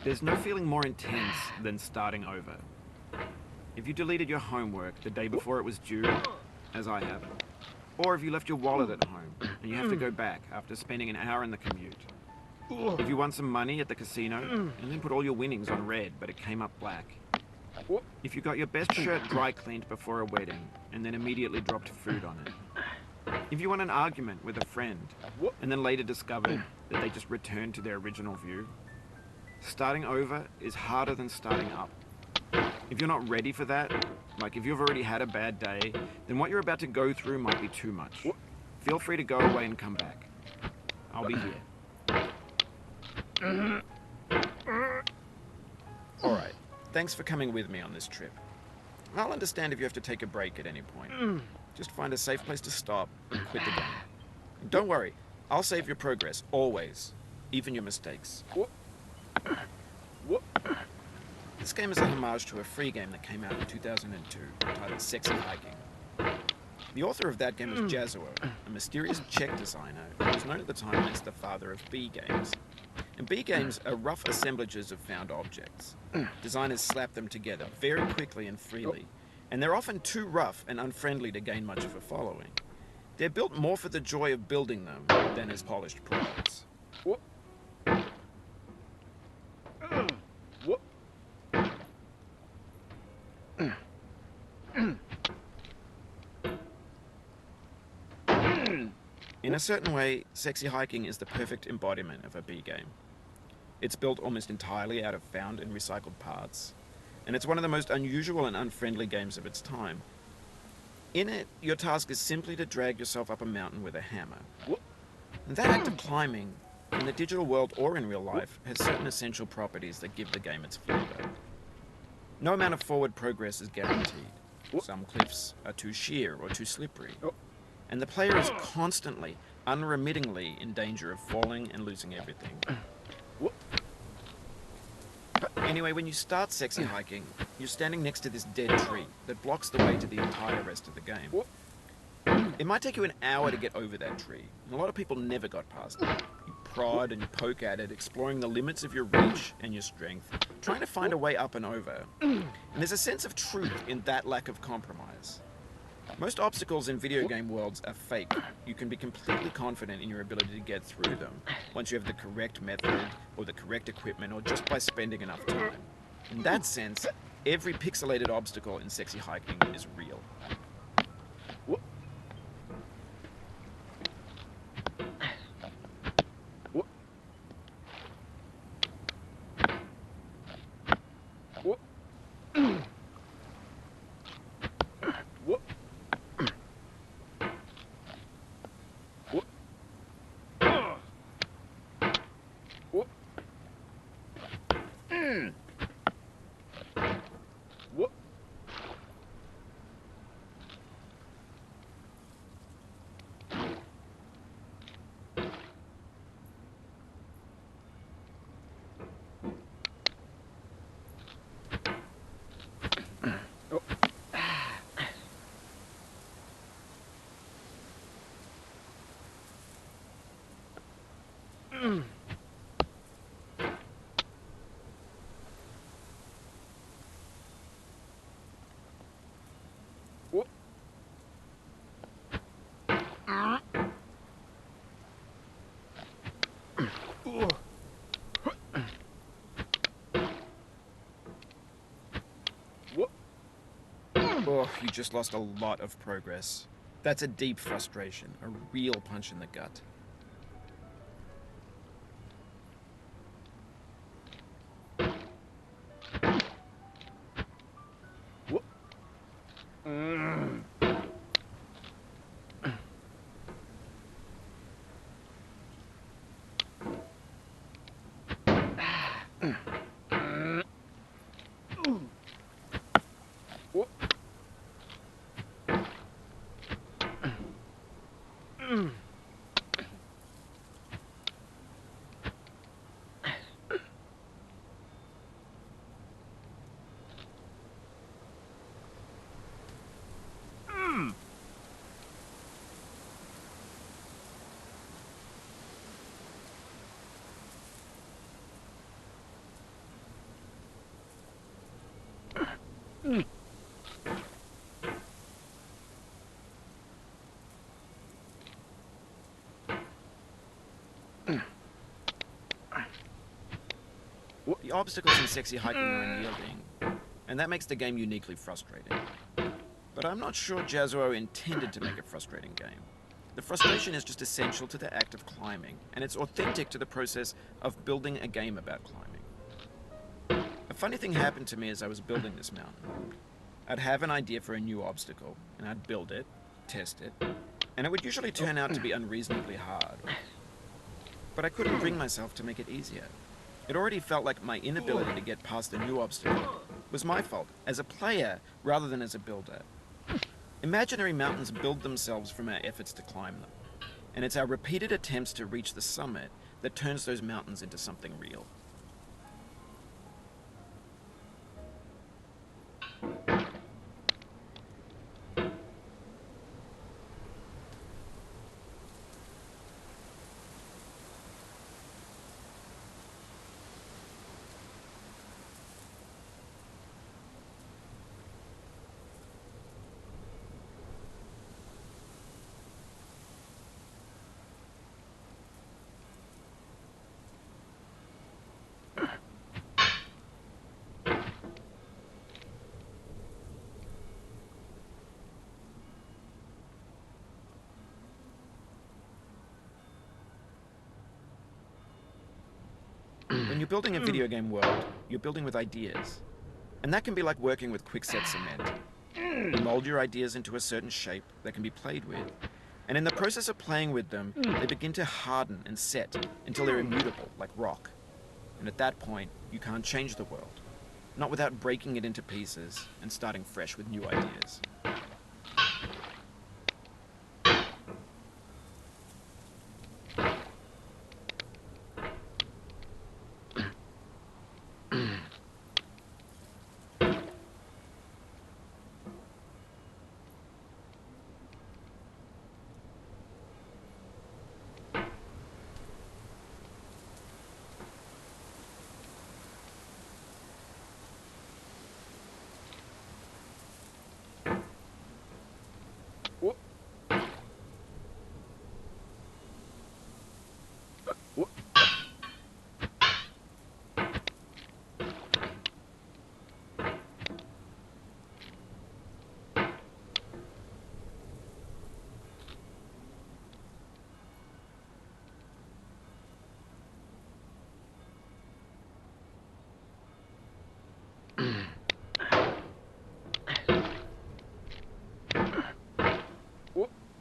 There's no feeling more intense than starting over. If you deleted your homework the day before it was due, as I have, or if you left your wallet at home and you have to go back after spending an hour in the commute. If you won some money at the casino and then put all your winnings on red but it came up black. If you got your best shirt dry cleaned before a wedding and then immediately dropped food on it. If you won an argument with a friend and then later discovered that they just returned to their original view. Starting over is harder than starting up. If you're not ready for that, like if you've already had a bad day, then what you're about to go through might be too much. Feel free to go away and come back. I'll be here. Alright, thanks for coming with me on this trip. I'll understand if you have to take a break at any point. Just find a safe place to stop and quit the game. And don't worry, I'll save your progress, always. Even your mistakes. This game is a homage to a free game that came out in 2002, titled Sexy Hiking. The author of that game was Jazuo, a mysterious Czech designer who was known at the time as the father of B games. And B games are rough assemblages of found objects. Designers slap them together very quickly and freely, and they're often too rough and unfriendly to gain much of a following. They're built more for the joy of building them than as polished products. In a certain way, Sexy Hiking is the perfect embodiment of a B game. It's built almost entirely out of found and recycled parts, and it's one of the most unusual and unfriendly games of its time. In it, your task is simply to drag yourself up a mountain with a hammer. And that act of climbing, in the digital world or in real life, has certain essential properties that give the game its flavor. No amount of forward progress is guaranteed. Some cliffs are too sheer or too slippery. And the player is constantly, unremittingly in danger of falling and losing everything. Anyway, when you start Sexy Hiking, you're standing next to this dead tree that blocks the way to the entire rest of the game. It might take you an hour to get over that tree, and a lot of people never got past it. You prod and you poke at it, exploring the limits of your reach and your strength, trying to find a way up and over. And there's a sense of truth in that lack of compromise. Most obstacles in video game worlds are fake. You can be completely confident in your ability to get through them once you have the correct method or the correct equipment or just by spending enough time. In that sense, every pixelated obstacle in Sexy Hiking is real. Oh, you just lost a lot of progress. That's a deep frustration, a real punch in the gut. The obstacles in sexy hiking are unyielding, and that makes the game uniquely frustrating. But I'm not sure Jazuo intended to make a frustrating game. The frustration is just essential to the act of climbing, and it's authentic to the process of building a game about climbing. A funny thing happened to me as I was building this mountain. I'd have an idea for a new obstacle, and I'd build it, test it, and it would usually turn out to be unreasonably hard. But I couldn't bring myself to make it easier. It already felt like my inability to get past the new obstacle was my fault, as a player rather than as a builder. Imaginary mountains build themselves from our efforts to climb them, and it's our repeated attempts to reach the summit that turns those mountains into something real. When you're building a video game world, you're building with ideas. And that can be like working with quickset cement. You mold your ideas into a certain shape that can be played with. And in the process of playing with them, they begin to harden and set until they're immutable, like rock. And at that point, you can't change the world. Not without breaking it into pieces and starting fresh with new ideas.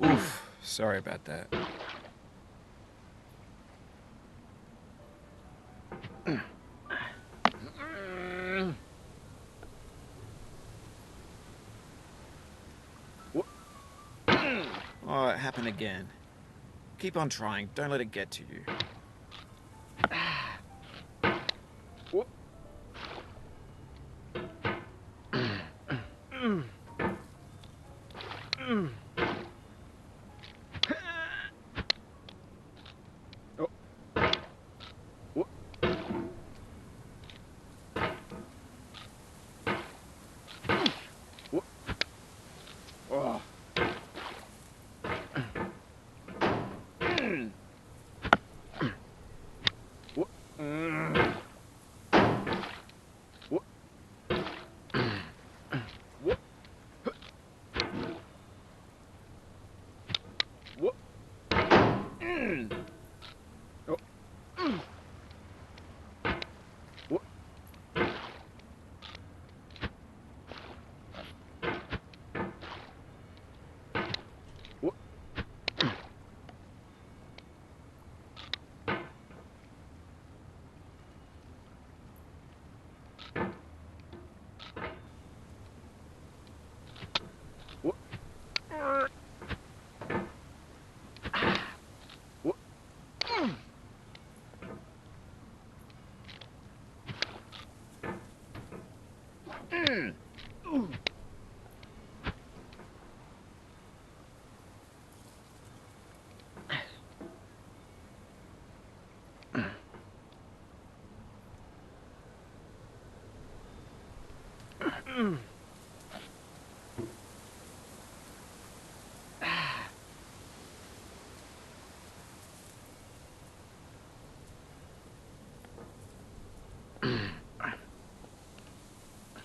Oof, sorry about that. Oh, it happened again. Keep on trying, don't let it get to you.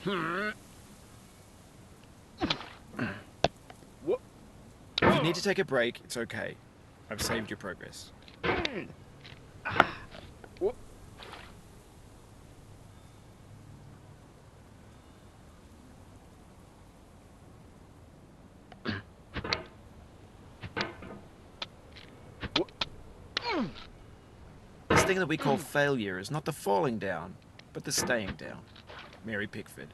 If you need to take a break, it's okay. I've saved your progress. This thing that we call failure is not the falling down, but the staying down. Mary Pickford.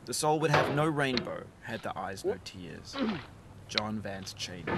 The soul would have no rainbow, had the eyes no tears. John Vance Cheney.